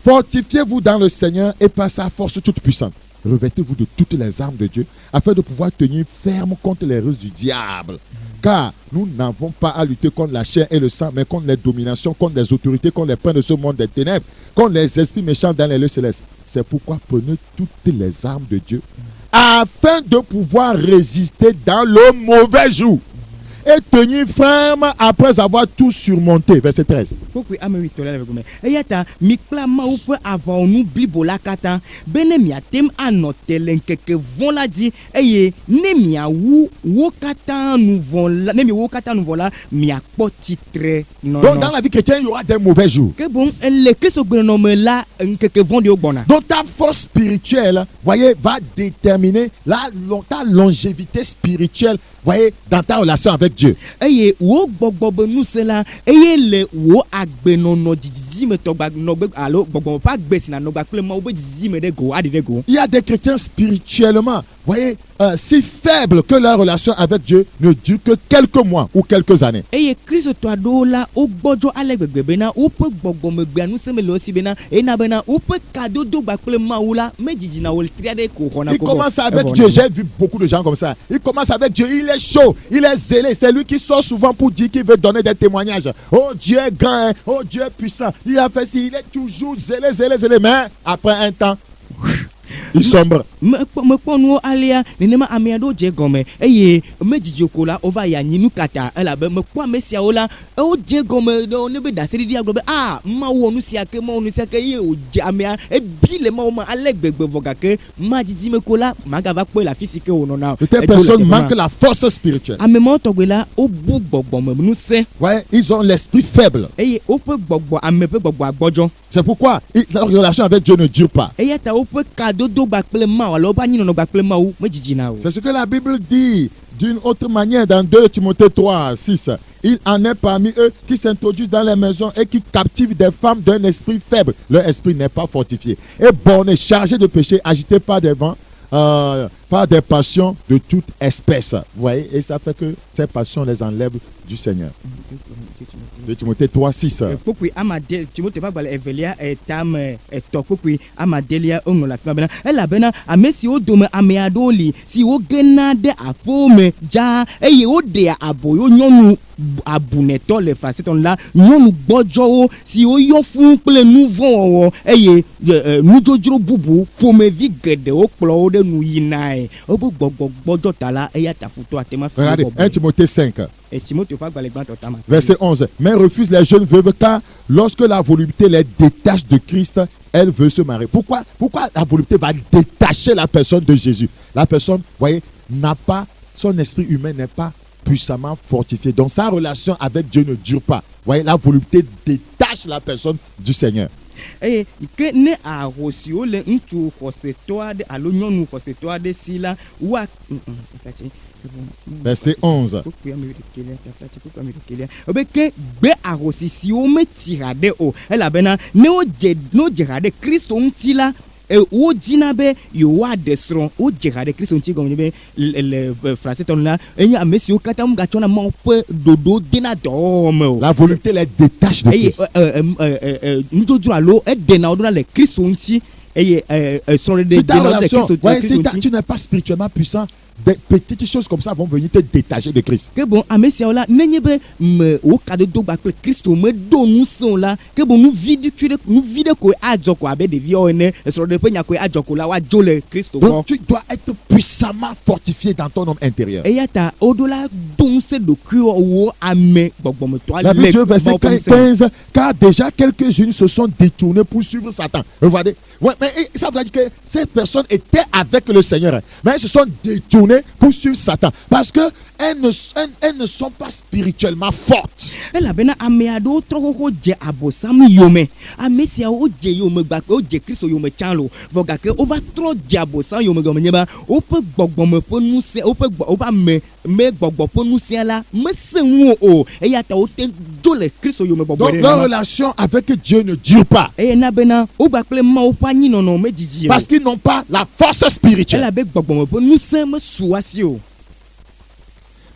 fortifiez-vous dans le Seigneur et par sa force toute puissante. Revêtez-vous de toutes les armes de Dieu afin de pouvoir tenir ferme contre les ruses du diable. Car nous n'avons pas à lutter contre la chair et le sang, mais contre les dominations, contre les autorités, contre les princes de ce monde des ténèbres, contre les esprits méchants dans les lieux célestes. C'est pourquoi prenez toutes les armes de Dieu afin de pouvoir résister dans le mauvais jour et tenir ferme après avoir tout surmonté. Verset 13. Donc dans la vie chrétienne, il y aura des mauvais jours. Donc ta force spirituelle, voyez, va déterminer ta longévité spirituelle, voyez, dans ta relation avec Dieu. Il y a des chrétiens spirituellement, voyez, si faible que leur relation avec Dieu ne dure que quelques mois ou quelques années. eye kristo aɖewo la wogbɔdzɔ ale gbegbe bena woƒe gbɔgbɔmegbea nuseme le wo si bena ena bena woƒe kadodo kple Mawu la medzidina wo tri aɖe ko xɔna Il commence avec Dieu. J'ai vu beaucoup de gens comme ça. Il commence avec Dieu. Il est chaud. Il est zélé. C'est lui qui sort souvent pour dire qu'il veut donner des témoignages. Oh, Dieu est grand. Hein. Oh, Dieu est puissant. Il a fait ci. Il est toujours zélé. Mais après un temps, il sombre. mekpɔ nuwo alea nenema ame aɖewo dze gɔme eye medzidzi ko la wova yi anyi nu kata elabe mekpɔ ame siawo la wodze gɔme ɖe ne be ɖaseɖiɖi agblɔ be Mawu wɔ nu sia ke Mawu nu sia ke eye wodze amea ebi le Mawu me ale gbegbe vɔ gake madzidzi me ko la magava kpɔe le afi si ke wònɔna. Cette personne manque la force spirituelle. ame mawo tɔgbe la wobu gbɔgbɔme nusẽ Ouais, ils ont l'esprit faible. eye woƒe gbɔgbɔ ame ƒe gbɔgbɔ agbɔdzɔ. C'est pourquoi leur relation avec Dieu ne dure pas. eya ta woƒe kadodo kple Mawu alo woƒe anyinɔnɔ kple Mawu medzidina o. C'est ce que la Bible dit d'une autre manière dans 2 Timothée 3, 6. Il en est parmi eux qui s'introduisent dans les maisons et qui captivent des femmes d'un esprit faible. Leur esprit n'est pas fortifié. Et borné, chargé de péché, agité par des vents, par des passions de toute espèce. Vous voyez, et ça fait que ces passions les enlèvent du Seigneur. 2 Timothée 3, 6. kpokpui amadel Timote ƒe agbalẽ evelia etame etɔ kpokpui amadelia woŋlɔ le afi ma bena elabena ame siwo dome ame aɖewo li siwo gena ɖe aƒewo me dzaa eye woɖea aboyo nyɔnu abunɛtɔ le fasetɔ la nyɔnu gbɔdzɔwo siwo yɔ fũu kple nu vɔ̃ wɔwɔ eye nudzodzro bubu ƒomevi geɖewo kplɔ wo ɖe nu yinae woƒe gbɔgbɔ gbɔdzɔ ta la eya ta futɔ atema fi Regardez, 1 Timothée 5. Timote ƒe agbalẽ gbãtɔ tama. Verset 11. Mais refuse les jeunes veuves car lorsque la volupté les détache de Christ, elle veut se marier. Pourquoi la volupté va détacher la personne de Jésus? La personne, vous voyez, n'a pas, son esprit humain n'est pas puissamment fortifié. Donc sa relation avec Dieu ne dure pas. Vous voyez, la volupté détache la personne du Seigneur. eye ke ne ahosiwo le ŋutsu xɔsetɔ aɖe alo nyɔnu xɔsetɔ aɖe si la wa Verset 11. ebe ke gbe ahosi siwo metsi ha ɖe o elabena ne wodze ha ɖe Kristo ŋuti la wodzina be yewoaɖe srɔ̃ wodze ha ɖe Kristo ŋuti gɔme be le frasetɔ la enye ame siwo katã gatsɔna Mawu ƒe ɖoɖo dena dɔwɔwɔ me o. La volonté les détache de eye Christ. nudodzro alo eɖena wo ɖona le Kristo ŋuti eye srɔ̃ɖeɖe Si ta dena wo ɖe relation, Kristo ouais, si ŋuti. tu n'es pas spirituellement puissant, des petites choses comme ça vont venir te détacher de Christ. ke bon ame siawo la nenye be me wo kadodo kple Kristo meɖo ŋusẽ o la ke bon nu vi ɖe koe adzɔ ko abe ɖeviwo ene esrɔ̃ɖe ƒe nya koe adzɔ ko la woadzo le Kristo gbɔ. Donc tu dois être puissamment fortifié dans ton homme intérieur. eya ta woɖo la do ŋusẽ ɖokuiwɔ wo ame gbɔgbɔmetɔ La Bible, le verset Mawu ƒe ŋusẽ. 15, car déjà quelques-unes se sont détournées pour suivre Satan. Regardez, ouais, mais ça veut dire que ces personnes étaient avec le Seigneur, mais elles se sont détournées pour suivre Satan parce que elles ne sont pas spirituellement fortes. elabena ame aɖewo trɔ xoxo dze abosam yome ame siawo dze yome gbakpe wodze Kristo yome tsã lo vɔ gake wova trɔ dze abosam yome gɔme nye be woƒe gbɔgbɔme ƒe ŋusẽ woƒe ame me gbɔgbɔ ƒe ŋusẽ la mesẽ ŋu o eya ta wote dzo le Kristo yome bɔbɔ Donc ɖe leur la relation avec Dieu ne dure pas eye na bena wogba kple Mawu ƒe anyinɔnɔ medzidzi o parce qu'ils n'ont pas la force spirituelle. elabe gbɔgbɔme ƒe ŋusẽ mesu asi o.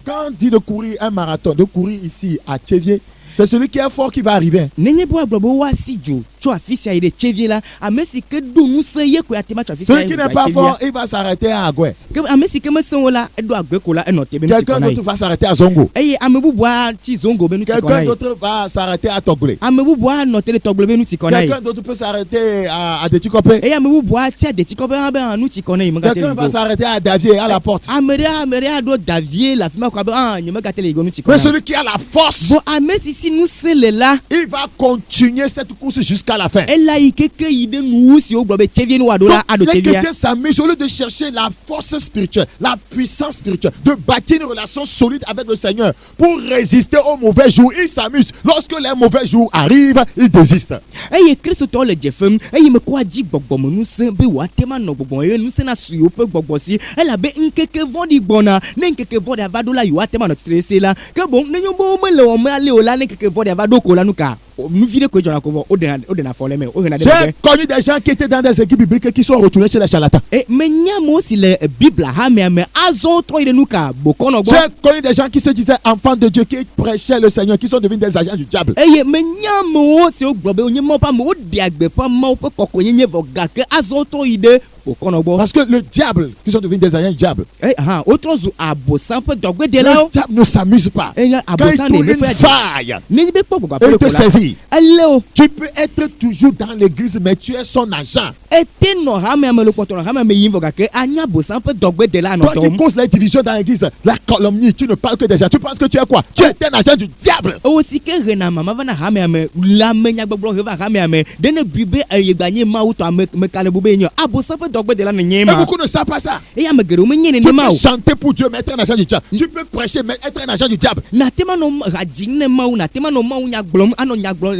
Quand on dit de courir un marathon, de courir ici à Tchévier, c'est celui qui est fort qui va arriver. nenye be woagblɔ be woasi dzo tso afi sia yi ɖe Tchevie la ame si ke do ŋusẽ ye koe atema tso afi sia Celui yi qui ɖe n'est pas fort, Tchevia il va s'arrêter à Agoué. ke ame si ke mesẽ o la eɖo agbe ko la enɔ te be nu ti Quelqu'un kɔ na d'autre ye va s'arrêter à Zongo. eye ame bubua tsi zongo be nu ti kɔ na Quelqu'un ye d'autre va s'arrêter à Toglé. ame bubua nɔ te ɖe tɔgble be nu ti kɔ na ye Quelqu'un d'autre peut s'arrêter à Detikopé. eye ame bubua tsi adetikɔ be hã be nu ti kɔ na ye megate Quelqu'un le va go s'arrêter à Davier, à la porte. ame ɖe aɖo davie le afi ma ko abe nye megate le go nu ti kɔ Mais na celui qui a la force, bon ame si si ŋusẽ le la il va continuer cette course jusqu'à la fin. ela yi keke yi ɖe nuwu si wogblɔ be Tchevie nu woaɖo la Donc, aɖo les Tchevia chrétiens s'amusent au lieu de chercher la force spirituelle, la puissance spirituelle, de bâtir une relation solide avec le Seigneur pour résister aux mauvais jours. Ils s'amusent. Lorsque les mauvais jours arrivent, ils désistent. eye kristotɔwo le dze fem eye mekɔ adzi gbɔgbɔme ŋusẽ be woatema nɔ gbɔgbɔme eye ŋusẽ na su yewoƒe gbɔgbɔ si elabe ŋkeke vɔ̃ɖi gbɔna ne ŋkeke vɔ̃ɖi ava ɖo la yewoatema nɔ tsitre se la ke boŋ nenye be womele wɔme ale o la ne ŋkeke vɔ̃ɖi ava ɖo ko la nu ka nous vidéo que j'en ai couvert au delà folle mais au J'ai connu des gens qui étaient dans des équipes bibliques qui sont retournés chez les charlatans. et mais nyamo si le Bible ha mais azon trop de nous ka bokono bo. J'ai connu des gens qui se disaient enfants de Dieu, qui prêchaient le Seigneur, qui sont devenus des agents du diable. Et mais nyamo si o globe onyemo pa mo diagbe pa ma o pe kokonye nye voga ke azon trop ide bokono bo. Parce que le diable, qui sont devenus des agents du diable, Eh autre zo abosan pe dogbe de le la o. diable ne s'amuse pas. Eh ya Quand il abosan trouve ne une me fait faille, ni be po ko il te saisit. Allô. Tu peux être toujours dans l'église, mais tu es son agent. Ete no ha me le kotono ha me yin voga ke anya abosan pe dogbe de la no Toi qui causes la division dans l'église, la calomnie, tu ne parles que des gens. Tu penses que tu es quoi? Tu es un agent du diable. o si ke rena mama vana ha me la me nya gbogbo he va ha me de ne bibe yegbanye ma uto me kale bube nyo abosan pe dogbe de la ne Mais nyema. beaucoup ne savent pas ça. E ya me gero me nyene Tu ne ma peux o. chanter pour Dieu, mais être un agent du diable. Tu peux prêcher, mais être un agent du diable. Na tema no rajin ne ma o na tema no ma o nya glom ano nya glom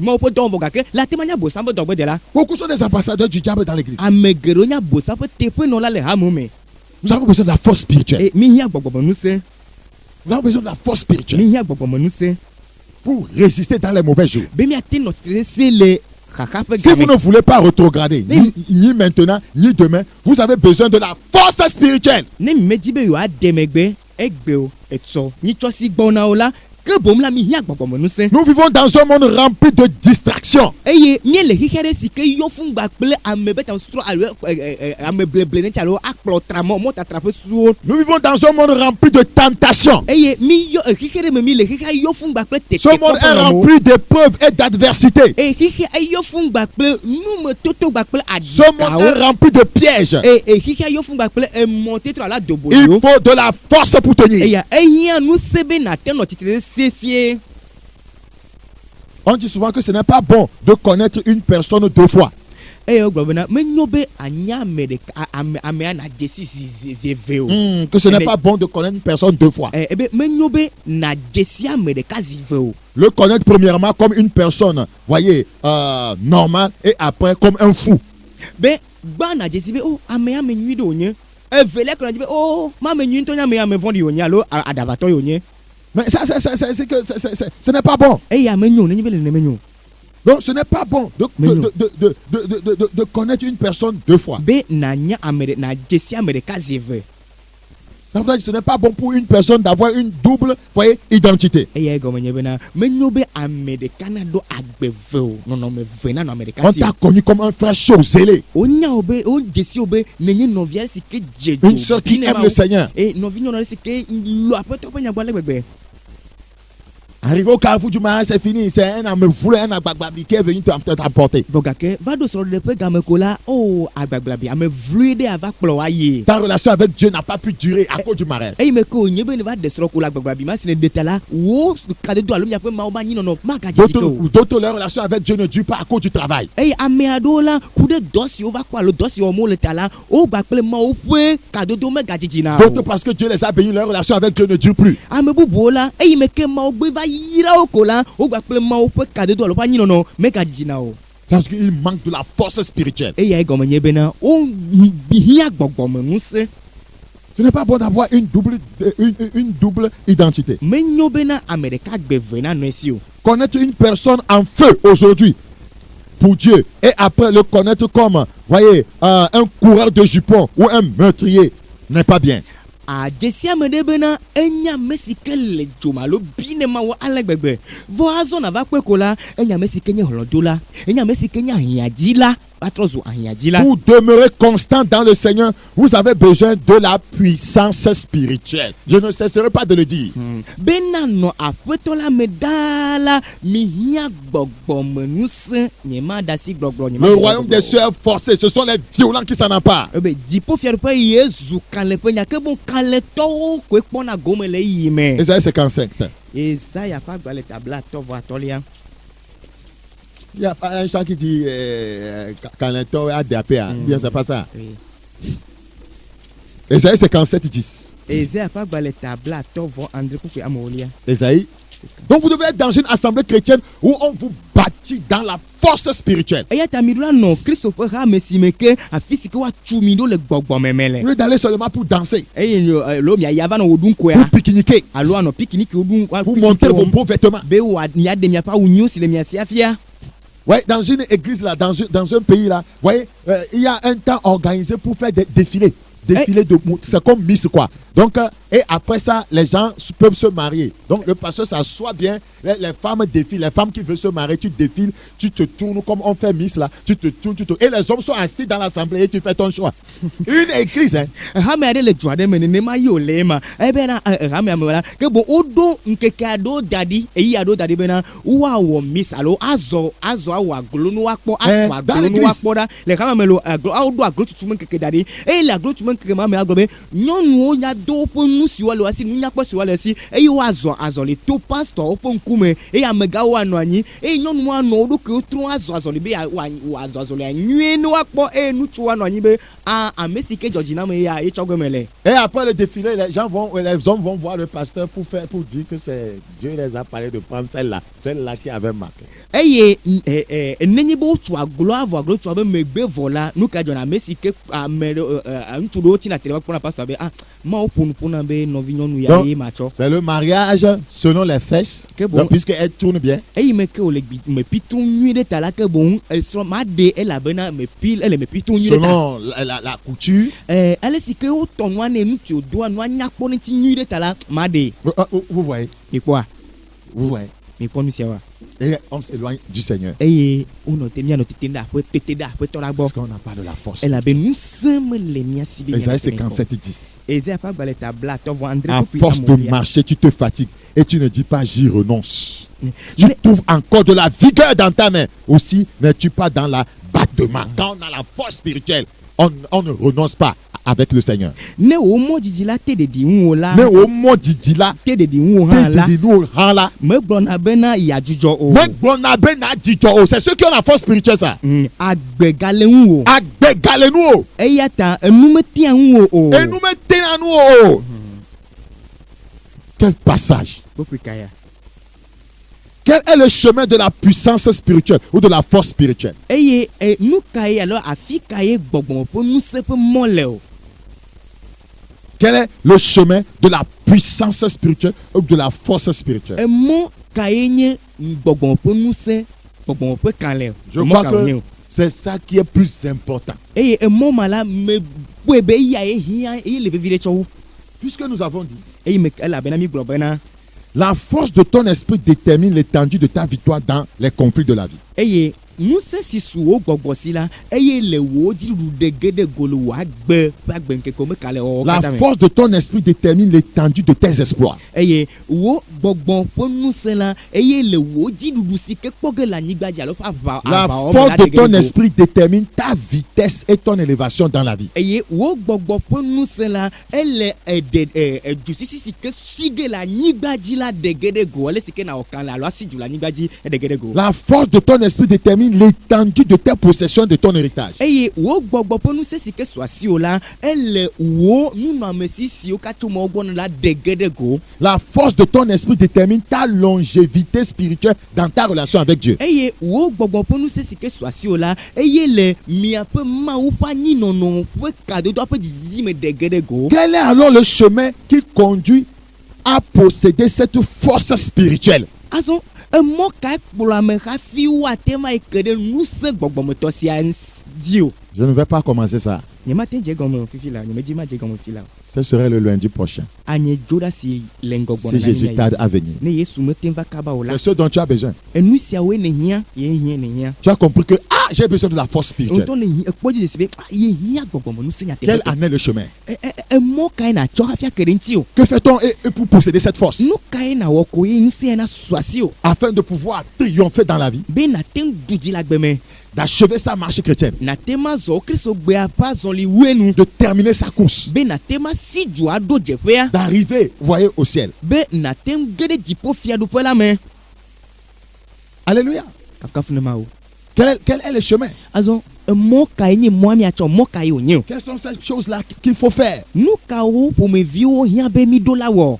ma o pe don voga ke la tema nya abosan pe dogbe de la. Beaucoup sont des ambassadeurs du diable dans l'église. Amegero nya abosan pe tepe no la le ha mo me. Nous avons besoin de la force spirituelle. E mi hia gbogbo nu se. Nous avons besoin de la force spirituelle Mi hia gbogbo nu se. pour résister dans les mauvais jours. Be mi ate no c'est le kaka pe Si vous ne voulez pas rétrograder, ni maintenant, ni demain, vous avez besoin de la force spirituelle. ne mi meji be yo ademegbe egbe o etso ni chosi gbona o la ke bom la mi hia gbogbo nu se. Nous vivons dans un monde rempli de distractions. Eye mi le hikere si ke yo fun gba pele amebe tan stro amebleble ne chalo akplo tramo mo ta trafe suo. Nous vivons dans un monde rempli de tentations. Eye mi yo hikere me mi le hikere yo fun gba pele te. Ce monde est rempli d'épreuves et d'adversités. E hikere yo fun gba pele nu me toto gba pele Ce monde est rempli de pièges. e hikere yo fun gba pele e monter to ala dobo Il yo. faut de la force pour tenir. Eya ehia nu sebe na te no titre sesie. On dit souvent que ce n'est pas bon de connaître une personne deux fois. Eyo gbobena me nyobe anya me de ame ana jesi zeveo. Que ce n'est pas bon de connaître une personne deux fois. Ebe me nyobe na jesi ame de kaziveo. Le connaître premièrement comme une personne, voyez, normale, et après comme un fou. Be gba na jesi be oh ame ame nyi do onye. Evele ko na jibe oh ma me nyi to nya me ame vondi onye alo adavato onye. Mais ça, ce n'est pas bon. Eya me nyo ne nyi be le me nyo. Donc ce n'est pas bon de connaître une personne deux fois. Be na nya ame de na jesi ame de kazive. Ça veut dire que ce n'est pas bon pour une personne d'avoir une double, voyez, identité. Eya ego me nyebe na me nyobe ame de kanado agbeveo. Non me vena no ame de On kazive. t'a connu comme un frère chaud, zélé. Onya obe on jesi obe nenye novia si ke jejo. Une sœur qui aime le Seigneur. Et novi no si ke lo après to penya gbale gbegbe. Arrivé au carrefour du mariage, c'est fini. C'est un homme voulu, un agbagbabi qui est venu t'emporter. Vogake va do soro de pe game kola oh agbagbabi ame vluide ava kplo aye. Ta relation avec Dieu n'a pas pu durer à cause du mariage. Eyi me ko nyebe ne va de soro kola agbagbabi ma sine de tala wo kade do alum ya pe ma oba nyi no ma ka jiji ko. D'autres, leur relation avec Dieu ne dure pas à cause du travail. Eyi ame ado la kude dosi o va kwa lo dosi o mo le tala o gba pe ma o pe kade do me ga jiji na. D'autres, parce que Dieu les a bénis, leur relation avec Dieu ne dure plus. Ame bubu la eyi me ke ma o gbe va yira o kola o gba pe ma o pe kade do alopa nyi no me ga jiji na o. Parce qu'il manque de la force spirituelle. Eyi ai gomo nyebe na o hia gbogbo me nu se. Ce n'est pas bon d'avoir une double identité. Me nyobe na Amerika gbeve na no esi o. Connaître une personne en feu aujourd'hui pour Dieu et après le connaître comme, voyez, un coureur de jupons ou un meurtrier n'est pas bien. A jesi amedebe na enya mesike le jomalo bine ma wo alegbegbe. Vo azo na va kwekola enya mesike nye holodola. Enya mesike nye ahiadila. Patrozo ahiadila. Pour demeurer constant dans le Seigneur, vous avez besoin de la puissance spirituelle. Je ne cesserai pas de le dire. Bena no afetola medala mihia gbogbo menuse nyema dasi gbogbo nyema. Le royaume des cieux est forcé. Ce sont les violents qui s'en emparent. Ebe dipo fier pe Yesu kale pe nya ke bon kale to ko pona gome le yime. Isaïe 55. Isaiah pa gbale tabla to vo atolia. Il y a pas un chant qui dit quand le temps a dérapé. Bien, c'est pas ça. Oui. Isaïe 57, 10. Isaiah pa gbale tabla to vo André Kouké amolia. Isaïe Donc vous devez être dans une assemblée chrétienne où on vous bâtit dans la force spirituelle. eya ta mi ɖo anɔ kristo ƒe hame si me ke afi si ke woatu mi ɖo le gbɔgbɔmeme le Au lieu d'aller seulement pour danser, eye lo miayi ava nɔ wo ɖum koe pour pique-niquer, alo anɔ pikiniki wo ɖum pour montrer vos beaux vêtements. be miaɖe miaƒe awu nyuiwo si le mia si afia. Ouais, dans une église là, dans un pays là, vous voyez, il y a un temps organisé pour faire des défilés. Défilé de, c'est comme Miss quoi. Donc, et après ça, les gens peuvent se marier. Donc, le pasteur s'assoit bien, les femmes défilent. Les femmes qui veulent se marier, tu défiles, tu te tournes comme on fait Miss là, tu te tournes, et les hommes sont assis dans l'assemblée et tu fais ton choix. Une église, hein. Hame aɖe le du aɖe me nenema yi wòle ema ebena hame ame la ke bon woɖo ŋkeke aɖewo da ɖi eyi aɖewo da ɖi bena woawɔ miss alo azɔ awɔ aglo ne woakpɔ atu aglo ne woakpɔ ɖa le hame me lo aglo woɖo aglo tutu me ŋkeke da ɖi eye le aglo tutu me ŋkeke ma me agblɔ be nyɔnuwo nya do woƒe nu siwo le asi nunyakpɔ siwo le asi eye woazɔ azɔli to pastor woƒe ŋkume eye amegawo anɔ anyi eye nyɔnuwo anɔ wo ɖokuiwo trɔ azɔ azɔli be wòazɔ azɔlia nyuie ne woakpɔ eye ŋutsuwo anɔ anyi be ame si ke dzɔdzi na me ya etsɔ gbe me le. Et après le défilé, les hommes vont voir le pasteur pour dire que c'est Dieu les a parlé de prendre celle-là qui avait marqué. Eye nenye be wotu aglo avɔ aglo tu abe megbe vɔ la nu ka dzɔna ame si ke ame ŋutsu ɖewo tina tele kpɔna pastor be mawo ƒona be nɔvi nyɔnu ya ye matsɔ. C'est le mariage selon les fesses, donc, puisqu'elle tourne bien. Eyi me ke wòle mepitu nyui ɖe ta la ke boŋ esrɔ̃ ma ɖe elabena ele mepitu nyui ɖe ta. Selon la couture. Ale si ke wotɔ nua ne ŋutsu doa nua nyakpɔ ne ti nyui ɖe ta la ma ɖe. Vous voyez. Mikpɔa. Vous voyez. Mikpɔ nu siawa. Et on s'éloigne du Seigneur. Eye wonɔ te mianɔ tete ɖe aƒetɔ la gbɔ. Parce qu'on n'a pas de la force. Elabe ŋusẽ mele mia si be. Esaïe 57:10. Esaïe ƒe agbalẽ ta blatɔ-vɔ-adre. À force de marcher, tu te fatigues et tu ne dis pas j'y renonce. Tu trouves encore de la vigueur dans ta main. Aussi, n'es-tu pas dans la battement. Quand on a la force spirituelle, on ne renonce pas avec le Seigneur. Ne wo mo didi la te dedi ŋu la. Mais au mot didi la, te dedi ŋu hã la. la. Me gblɔna bena yadzudzɔ o. Mais gblɔna bena didi o. C'est ceux qui ont la force spirituelle ça. Agbe gale ŋu o. Agbe gale nu o. Eya ta enu me tia ŋu o. Enu me tia nu o. Quel passage. Quel est le chemin de la puissance spirituelle ou de la force spirituelle? Eye nu ka ye alors afi ka ye gbɔgbɔm ƒe ŋusẽ ƒe mɔ le o. Quel est le chemin de la puissance spirituelle ou de la force spirituelle? Emɔ ka ye nye gbɔgbɔm ƒe ŋusẽ gbɔgbɔm ƒe kan le. Je crois que c'est ça qui est plus important. Eye emɔ ma la me kpɔe be eya ye hiã eye le vevi ɖe tsɔ wo. Puisque nous avons dit. Eye me elabena mi gblɔ bena. La force de ton esprit détermine l'étendue de ta victoire dans les conflits de la vie. Eye ŋusẽ si su wo gbɔgbɔ si la eye le wo dziɖuɖu ɖe ge ɖe go le wo agbe ƒe agbeŋkeke me ka le wɔwɔ La katã me. force de ton esprit détermine l'étendue de tes exploits. Eye wo gbɔgbɔ ƒe ŋusẽ la eye le wo dziɖuɖu si ke kpɔ ge le anyigba dzi alo ƒe La force de ton esprit détermine ta vitesse et ton élévation dans la vie. Eye wo gbɔgbɔ ƒe ŋusẽ la ele dzusisi si ke si ge le anyigba dzi la ɖe ge ɖe go ele si ke na wɔkan le alo asi dzo le anyigba dzi eɖe ge ɖe go. La force de ton esprit détermine l'étendue de tes possessions, de ton héritage. Eye wo gbɔgbɔ ƒe ŋusẽ si ke su asi o la ele wo nunɔamesi siwo katã me wo gbɔna la ɖe ge ɖe go. La force de ton esprit détermine ta longévité spirituelle dans ta relation avec Dieu. Eye wo gbɔgbɔ ƒe ŋusẽ si ke su asi o la eye le miaƒe Mawu ƒe anyinɔnɔ ƒe kadodo ƒe didime ɖe ge ɖe go. Quel est alors le chemin qui conduit à posséder cette force spirituelle? Azɔ emɔ ka kplɔ ame hafi woate ma yi ke ɖe ŋusẽ gbɔgbɔmetɔ sia dzi o. Je ne vais pas commencer ça. Nyemate dze gɔme fifi la nyemedzi ma dze gɔme fifi la. Ce serait le lundi prochain. Anye dzoɖa si le ŋgɔgbɔ Si Jésus tarde à venir. ne Yesu mete va kaba o la. C'est ce dont tu as besoin. Enu siawoe ne hiã ye hiã ne hiã. Tu as compris que j'ai besoin de la force spirituelle. Ŋutɔ ne ekpɔ dzi de si be ye hiã gbɔgbɔme ŋusẽ nyateƒe. Quel en est le chemin? Emɔ kae na tsɔ hafi ake ɖe ŋuti o. Que fait-on et pour posséder cette force? Nu kae na wɔ ko ye ŋusẽ na su asi o. Afin de pouvoir triompher dans la vie, Be na te ŋu du dzi la gbeme. d'achever sa marche chrétienne, Na te ma zɔ Kristo gbea ƒe azɔli wenu. de terminer sa course, Be na te ma si dzoa ɖo dzeƒea. d'arriver, voyez, au ciel. Be na te ŋu ge ɖe dziƒo fiaɖuƒe la me. Alléluia. Kafukafu ne ma o. Quel est le chemin? Azɔ emɔ kae nye mɔa miatsɔ mɔ kae wònye o. Quelles sont ces choses-là qu'il faut faire? Nu kawo ƒomeviwo hiã be mi ɖo la wɔ.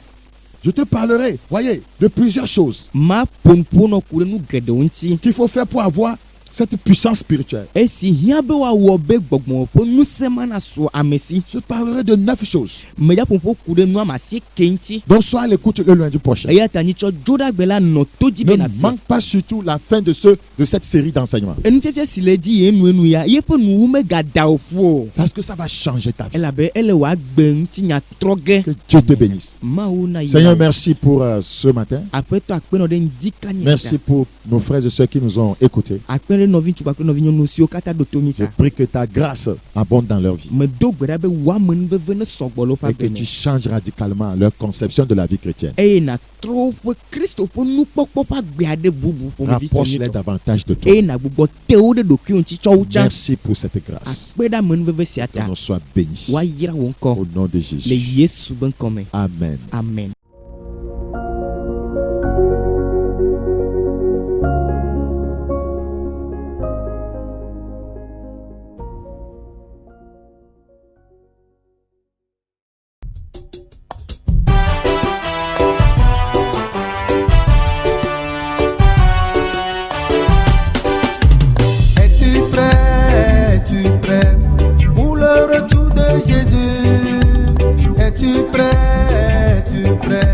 Je te parlerai, voyez, de plusieurs choses ma ponpono kure nu geɖewo ŋuti. qu'il faut faire pour avoir cette puissance spirituelle. Esi hiã be woawɔ be gbɔgbɔ ƒe ŋusẽ ma nasu ame si. Je parlerai de 9 choses. Meya ƒoƒo ku ɖe nu ame asieke ŋuti. Donc sois à l'écoute le lundi prochain. Eya ta nyitsɔ dzoɖagbe la nɔ to dzi be Ne nasi. manque pas surtout la fin de cette série d'enseignements. Enufiafia si le dzi ye enu ya yeƒe nuwo megada o ƒu o. Parce que ça va changer ta vie. Elabe ele wòagbe ŋutinya trɔ ge. Que Dieu te bénisse. Mawu na yi. Seigneur, merci pour ce matin. Aƒetɔ akpenɔ ɖe ŋdi kanyi. Merci pour nos frères et sœurs qui nous ont écoutés. Akpe ɖe nɔvi ŋutsu kpakple nɔvi nyɔnu siwo katã ɖo to mi Je ta. prie que ta grâce abonde dans leur vie Medo gbe ɖa be woame nuveve ne sɔgbɔ le woƒe et que agbe tu me. changes radicalement leur conception de la vie chrétienne. Eye natrɔ woƒe Kristo ƒe nukpɔkpɔ ƒe agbe aɖe bubu ƒomevi Rapproche-les sɔnyitɔ. davantage de toi. Eye nagbugbɔ te wo ɖe ɖokui ŋuti tsɔ wo tsã. Merci pour cette grâce. Akpe ɖe ame nuveve sia Que ta. nous sois bénis. Woayra wo ŋkɔ Au nom de le Jésus. Yesu be ŋkɔ me. Amen. Amen. Es-tu prêt pour le retour de Jésus? Es-tu prêt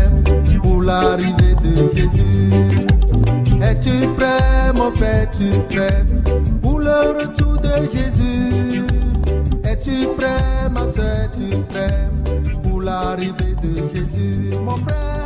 pour l'arrivée de Jésus? Es-tu prêt, mon frère, es-tu prêt pour le retour de Jésus? Es-tu prêt, ma soeur, es-tu prêt pour l'arrivée de Jésus? Mon frère,